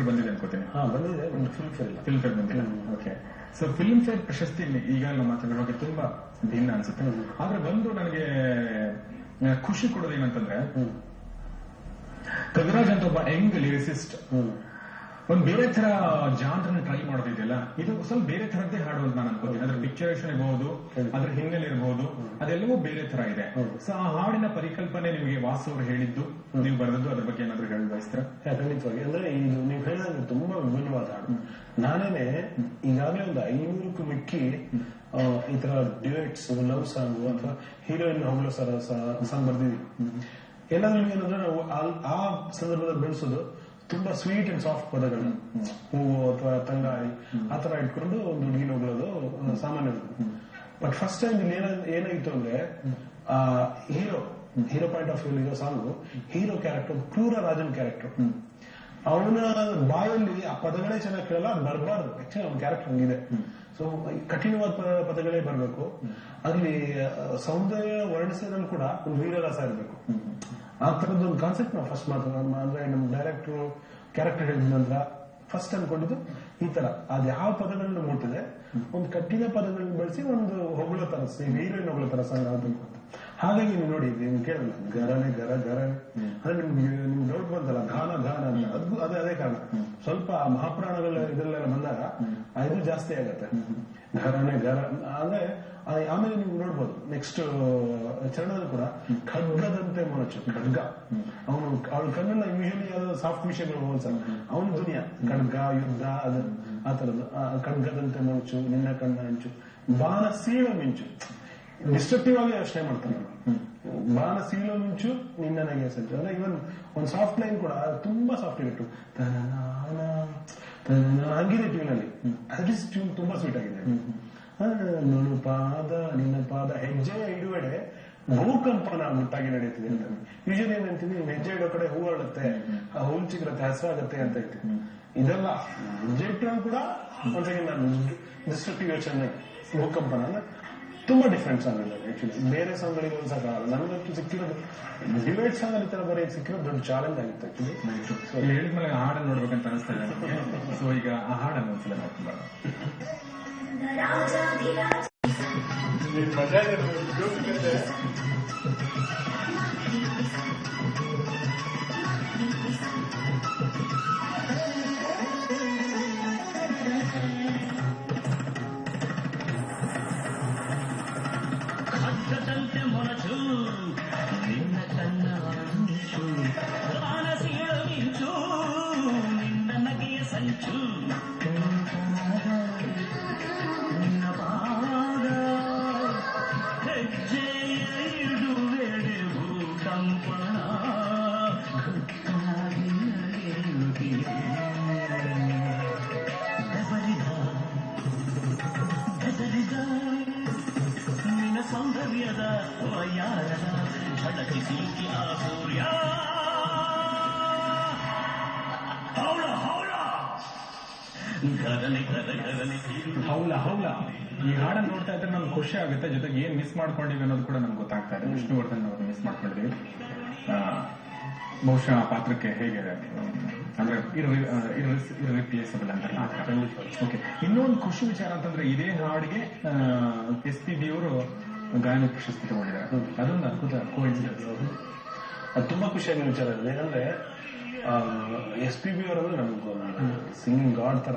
ಬಂದಿದೆ ಅನ್ಕೋತೀನಿ. ಬಂದಿದೆ, ಒಂದು ಫಿಲ್ಮ್ ಫೇರ್ ಬಂದಿದೆ. ಓಕೆ. ಸೊ ಫಿಲ್ಮ್ ಫೇರ್ ಪ್ರಶಸ್ತಿ ಈಗ ನಮ್ಮ ಮಾತಾಡೋಕೆ ತುಂಬಾ ಭಿನ್ನ ಅನ್ಸುತ್ತೆ. ಆದ್ರೆ ಬಂದು ನನಗೆ ಖುಷಿ ಕೊಡೋದು ಏನಂತಂದ್ರೆ, ಕವಿರಾಜ್ ಅಂತ ಒಬ್ಬ ಯಂಗ್ ಲಿರಿಸಿಸ್ಟ್ ಒಂದ್ ಬೇರೆ ತರ ಜಾನ್ರನ್ನ ಟ್ರೈ ಮಾಡೋದಿದೆಯಲ್ಲ, ಇದು ಸ್ವಲ್ಪ ಬೇರೆ ತರದ್ದೇ ಹಾಡು ಅಂತ ನಾನು ಅನ್ಕೋತೀನಿ. ಅದ್ರ ಪಿಕ್ಚರೇಷನ್ ಇರಬಹುದು, ಅದ್ರ ಹಿನ್ನೆಲೆ ಇರಬಹುದು, ಅದೆಲ್ಲವೂ ಬೇರೆ ತರ ಇದೆ. ಸೊ ಆ ಹಾಡಿನ ಪರಿಕಲ್ಪನೆ ನಿಮಗೆ ವಾಸು ಅವರು ಹೇಳಿದ್ದು, ನೀವು ಬರೆದದ್ದು, ಅದ್ರ ಬಗ್ಗೆ ಏನಾದ್ರು ಹೇಳಿ ಬಯಸ್ತೀರಾ? ಖಂಡಿತವಾಗಿ. ಅಂದ್ರೆ ಇದು ನೀವು ಹೇಳಿದ್ರೆ ತುಂಬಾ ವಿಭಿನ್ನವಾದ ಹಾಡು. ನಾನೇನೆ ಈಗಾಗಲೇ ಒಂದು 500ಕ್ಕೂ ಮಿಕ್ಕಿ ಈ ತರ ಡ್ಯೂಯೆಟ್ಸ್, ಲವ್ ಸಾಂಗ್ ಅಥವಾ ಹೀರೋಯಿನ್ ಹೊಗಳ ಸಾಂಗ್ ಬರ್ದಿದ್ವಿ. ಎಲ್ಲಾದ್ರೂ ಏನಂದ್ರೆ ನಾವು ಆ ಸಂದರ್ಭದಲ್ಲಿ ಬೆಳೆಸೋದು ತುಂಬಾ ಸ್ವೀಟ್ ಅಂಡ್ ಸಾಫ್ಟ್ ಪದಗಳನ್ನ, ಹೂವು ಅಥವಾ ತಂಗಾಳಿ ಆತರ ಇಟ್ಕೊಂಡು ಒಂದು ಹುಡುಗಿನ ಹೋಗೋದು ಸಾಮಾನ್ಯ. ಬಟ್ ಫಸ್ಟ್ ಟೈಮ್ ಇಲ್ಲಿ ಏನಾಗಿತ್ತು ಅಂದ್ರೆ, ಹೀರೋ ಪಾಯಿಂಟ್ ಆಫ್ ವ್ಯೂ ಇರೋ ಸಾಂಗು, ಹೀರೋ ಕ್ಯಾರೆಕ್ಟರ್ ಕ್ರೂರ ರಾಜನ್ ಕ್ಯಾರೆಕ್ಟರ್, ಅವನ ಬಾಯಲ್ಲಿ ಆ ಪದಗಳೇ ಚೆನ್ನಾಗಿ ಕೇಳಲ್ಲ, ಅದು ಬರಬಾರ್ದು. ಆಕ್ಚುಲಿ ಅವನ ಕ್ಯಾರೆಕ್ಟರ್ ಹಂಗಿದೆ. ಸೊ ಕಠಿಣವಾದ ಪದಗಳೇ ಬರಬೇಕು. ಅಲ್ಲಿ ಸೌಂದರ್ಯ ವರ್ಣಿಸೋದ್ರಲ್ಲಿ ಕೂಡ ಒಂದು ವೀರರಸ ಇರಬೇಕು. ಆ ತರದೊಂದು ಕಾನ್ಸೆಪ್ಟ್ ನಾವು ಫಸ್ಟ್ ಅಂದ್ರೆ ನಮ್ಮ ಡೈರೆಕ್ಟರ್ ಕ್ಯಾರೆಕ್ಟರ್ ಹೇಳಿದ ನಂತರ ಫಸ್ಟ್ ಅನ್ಕೊಂಡಿದ್ದು ಈ ತರ ಅದ್ ಯಾವ ಪದಗಳನ್ನ ಮುಟ್ಟಿದೆ, ಒಂದು ಕಠಿಣ ಪದಗಳನ್ನ ಬಳಸಿ ಒಂದು ಹೊಗಳ ತರ, ಹೀರೋಯಿನ್ ಹೊಗಳ ತರ ಸಾಂಗ್ ಅಂತ. ಹಾಗಾಗಿ ನೀವು ನೋಡಿ, ನೀವು ಕೇಳಲ್ಲ ಗರನೆ ಗರ ಗರನೆ ಅಂದ್ರೆ ನಿಮ್ಗೆ ಡೌಟ್ ಬಂತಲ್ಲ, ಘಾನ ಘಾನ ಅಂತ, ಅದೇ ಕಾರಣ. ಸ್ವಲ್ಪ ಮಹಾಪುರಾಣಗಳ ಇದ್ರಲ್ಲೆಲ್ಲ ಬಂದಾಗ ಇದು ಜಾಸ್ತಿ ಆಗತ್ತೆ, ಘರನೆ ಗರ ಅಂದ್ರೆ. ಆಮೇಲೆ ನೀವು ನೋಡ್ಬೋದು ನೆಕ್ಸ್ಟ್ ಚರಣದಲ್ಲಿ ಕೂಡ ಖಡ್ಗದಂತೆ ಮೊನಚು, ಖಡ್ಗ ಅವಳ ಕಣ್ಣನ್ನ ಯೂಶಲಿ ಯಾವ್ದು ಸಾಫ್ಟ್ ವಿಷಯಗಳು ಹೋಲ್ಸಲ್ಲ, ಅವನ ದುನಿಯಾ ಖಡ್ಗ, ಯುದ್ಧ, ಅದು ಆ ತರದ್ದು. ಖಡ್ಗದಂತೆ ಮೊನಚು, ನಿನ್ನ ಕಣ್ಣ ಹಂಚು, ಬಾಣ ಸೀಳು ಮಿಂಚು, ಡಿಸ್ಟ್ರಕ್ಟಿವ್ ಆಗಿ ಯೋಚನೆ ಮಾಡ್ತಾನೆ. ಬಾಣ ಸೀಳು ಮಿಂಚು ನಿನ್ನ ನಗೆ ಸಂಚು ಅಂದ್ರೆ ಇವನ್ ಒಂದು ಸಾಫ್ಟ್ ಲೈನ್ ಕೂಡ ತುಂಬಾ ಸಾಫ್ಟ್ ಇಟ್ಟು ಹಂಗಿದೆ ಟ್ಯೂನಲ್ಲಿ. ಅಟ್ಲೀಸ್ಟ್ ಟ್ಯೂನ್ ತುಂಬಾ ಸ್ವೀಟ್ ಆಗಿದೆ. ನೋಡು ಪಾದ ನಿನ್ನ ಪಾದ ಹೆಜ್ಜೆ ಇಡುವೆಡೆ ಭೂಕಂಪನ ಮುಟ್ಟಾಗಿ ನಡೆಯುತ್ತಿದೆ ಅಂತ. ಯೂಶಲಿ ಏನಂತೀವಿ, ಹೆಜ್ಜೆ ಇಡೋ ಕಡೆ ಹೂ ಅರಳುತ್ತೆ, ಆ ಹುಲ್ ಚಿಗುರುತ್ತೆ, ಹಸಿರಾಗತ್ತೆ ಅಂತ ಹೇಳ್ತೀವಿ. ಇದೆಲ್ಲ ಹೆಜ್ಜೆ ಇಟ್ಟರೂ ಕೂಡ ಒಂದ್ಸರಿ ನಾನು ಡಿಸ್ಟ್ರಕ್ಟಿವ್ ಯೋಚನೆ, ಭೂಕಂಪನ ಅಂದ್ರೆ ತುಂಬಾ ಡಿಫ್ರೆಂಟ್ ಸಾಂಗ್ ಇದೆ. ಆಕ್ಚುಲಿ ಬೇರೆ ಸಾಂಗ್ಗಳಿಗೆ ಹೋಲ್ಸಕ್ಕಾಗಲ್ಲ. ನನಗಂತೂ ಸಿಕ್ಕಿರೋದು ಡಿಬೇಟ್ ಸಾಂಗ್ ಅಲ್ಲಿ ತರ ಬರೀ ಸಿಕ್ಕಿರೋದು ದೊಡ್ಡ ಚಾಲೆಂಜ್ ಆಗಿತ್ತು ಆಕ್ಚುಲಿ. ಹೇಳಿದ್ಮೇಲೆ ಹಾಡನ್ನು ನೋಡ್ಬೇಕಂತ ಅನಿಸ್ತಾ ಇದೆ. ಸೊ ಈಗ ಆ ಹಾಡನ್ನು ಒಂದ್ಸಲ ನೋಡ್ಕೊಂಡ ಖಡ್ಗದಂತೆ ಮೊನಚು, ನಿನ್ನ ಕಣ್ಣ ಹಂಚು, ಬಾಣಸೀಳ ಮಿಂಚು, ನಿನ್ನ ನಗೆಯ ಸಂಚು, ನಿನ್ನ ಪಾದ ಹೆಜ್ಜೆಯ ಇಡುವೆಡೆ ಭೂಕಂಪನ ಗಟ್ಟಾಗಿ ನಡೆಯುತ್ತಿದೆ. ಹೆದರಿದ ನಿನ್ನ ಸೌಂದರ್ಯದ ವಯ್ಯಾರದ ಝಳಕಿಸಿ ಆ ಸೂರ್ಯ. ಹೌಳ ಹೌಳ ಘರನೆ ಘರ ಘರನೆ ಹೌಲ ಹೌಲ. ಈ ಹಾಡನ್ನು ನೋಡ್ತಾ ಇದ್ರೆ ನಮ್ಗೆ ಖುಷಿ ಆಗುತ್ತೆ, ಜೊತೆಗೆ ಏನ್ ಮಿಸ್ ಮಾಡ್ಕೊಂಡಿವಿ ಅನ್ನೋದು ಕೂಡ ನಮ್ಗೆ ಗೊತ್ತಾಗ್ತಾ ಇದೆ. ವಿಷ್ಣುವರ್ಧನ್ ಅವರು ಮಿಸ್ ಮಾಡ್ಕೊಂಡಿದೀವಿ. ಬಹುಶಃ ಆ ಪಾತ್ರಕ್ಕೆ ಹೇಗೆ ಅಂದ್ರೆ ಇರ್ರಿಪ್ಲೇಸಬಲ್ ಅಂತ. ಓಕೆ. ಇನ್ನೊಂದು ಖುಷಿ ವಿಚಾರ ಅಂತಂದ್ರೆ, ಇದೇ ಹಾಡಿಗೆ SPB ಅವರು ಗಾಯನ ಪ್ರಶಸ್ತಿ ತಗೊಂಡಿದ್ದಾರೆ. ಅದೊಂದು ಅದ್ಭುತ ಕೋಇನ್ಸಿಡೆನ್ಸ್. ಅದು ತುಂಬಾ ಖುಷಿಯಾಗಿ ವಿಚಾರ ಇದೆ. ಯಾಕಂದ್ರೆ SPB ಅವರಂದ್ರೆ ನಮ್ಗೊಂದು ಸಿಂಗಿಂಗ್ ಗಾಡ್ ತರ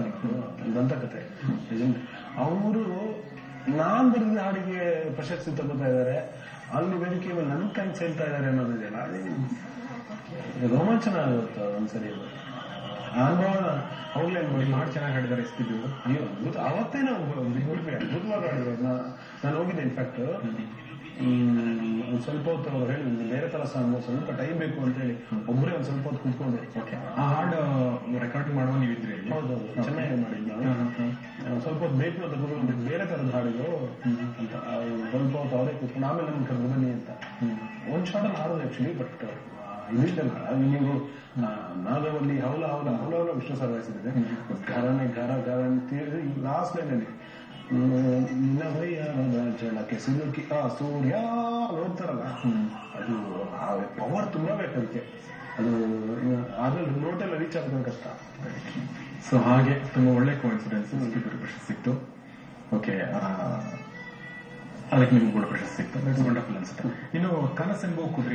ದಂತಕತೆ. ಅವರು ನಾನ್ ಬರೆದ ಹಾಡಿಗೆ ಪ್ರಶಸ್ತಿ ತಗೋತಾ ಇದ್ದಾರೆ, ಅಲ್ಲಿ ವೇದಿಕೆ ಮೇಲೆ ನನ್ ಕಣ್ ಸೇರ್ತಾ ಇದ್ದಾರೆ ಅನ್ನೋದಿದೆಯಲ್ಲ, ಅದೇ ರೋಮಾಂಚನ ಆಗುತ್ತೆ ಒಂದ್ಸರಿ. ಅನುಭವ ಅವ್ರೇ ಹಾಡು ಚೆನ್ನಾಗಿ ಹಾಡಿದ್ದಾರೆ SPB ಅವರು. ಅಯ್ಯೋ ಅದ್ಭುತ. ಅವತ್ತೇ ನಾವು ಅದ್ಭುತವಾಗಿ ಹಾಡಿದ್ರು. ನಾನು ಹೋಗಿದ್ದೆ ಇನ್ಫ್ಯಾಕ್ಟ್. ಒಂದ್ ಸ್ವಲ್ಪ ಹೊತ್ತು ಅವ್ರು ಹೇಳಿ ಬೇರೆ ತರ ಸಾಂಗ್ ಸ್ವಲ್ಪ ಟೈಮ್ ಬೇಕು ಅಂತ ಹೇಳಿ ಒಬ್ಬರೇ ಒಂದ್ ಸ್ವಲ್ಪ ಹೊತ್ತು ಕೂತ್ಕೊಂಡು. ಆ ಹಾಡು ರೆಕಾರ್ಡಿಂಗ್ ಮಾಡುವ ನೀವಿದ್ರಿ? ಹೌದೌದು, ಚೆನ್ನಾಗಿ ಮಾಡಿದ್ದು. ಸ್ವಲ್ಪ ಹೊತ್ತು ಬೇಕು ಅಂತ ಕೂತ್ಕೊಂಡು ಬೇರೆ ತರದ ಹಾಡಿದ್ರು ಅಂತ ಸ್ವಲ್ಪ ಹೊತ್ತು ಅವರೇ ಕೂತ್ಕೊಂಡು ಆಮೇಲೆ ನಮ್ಗೆ ಕರೆದು ಬನ್ನಿ ಅಂತ ಒಂದ್ ಶಾರ್ಟ್ ಅಲ್ಲಿ ಹಾಡೋದು ಆಕ್ಚುಲಿ. ಬಟ್ ಇದಿಷ್ಟಲ್ಲ, ನೀವು ನಾಗವಲ್ಲಿ ಹೌಲ ಹೌಲ ಹೌಲ ಹೌಲ ವಿಷ್ಣು ಸರ್ ವಹಿಸಿದೆ. ಘರನೆ ಘರ ಘರ ಲಾಸ್ಟ್ ಲೈನ್ ಅಲ್ಲಿ ಜಲಕ್ಕೆ ಸಿಲುಕಿ ಆ ಸೂರ್ಯ ನೋಡ್ತಾರಲ್ಲ, ಅದು ಪವರ್ ತುಂಬಾ ಬೇಕು ಅದಕ್ಕೆ. ಅದು ಅದ್ರಲ್ಲಿ ನೋಟೆಲ್ಲ ರೀಚ್ ಆಗೋದು ಕಷ್ಟ. ಸೊ ಹಾಗೆ ತುಂಬಾ ಒಳ್ಳೆ ಕೋಇನ್ಸಿಡೆನ್ಸ್ ಪಿತೂರಿ ಪ್ರಶಸ್ತಿ ಸಿಕ್ತು. ಓಕೆ, ಅದಕ್ಕೆ ನಿಮ್ಗೆ ಕೂಡ ಪ್ರಶಸ್ತಿ ಸಿಕ್ತು. ವಂಡರ್ಫುಲ್ ಅನ್ಸುತ್ತೆ. ಇನ್ನು ಕನಸೆಂಬ ಕುದುರೆ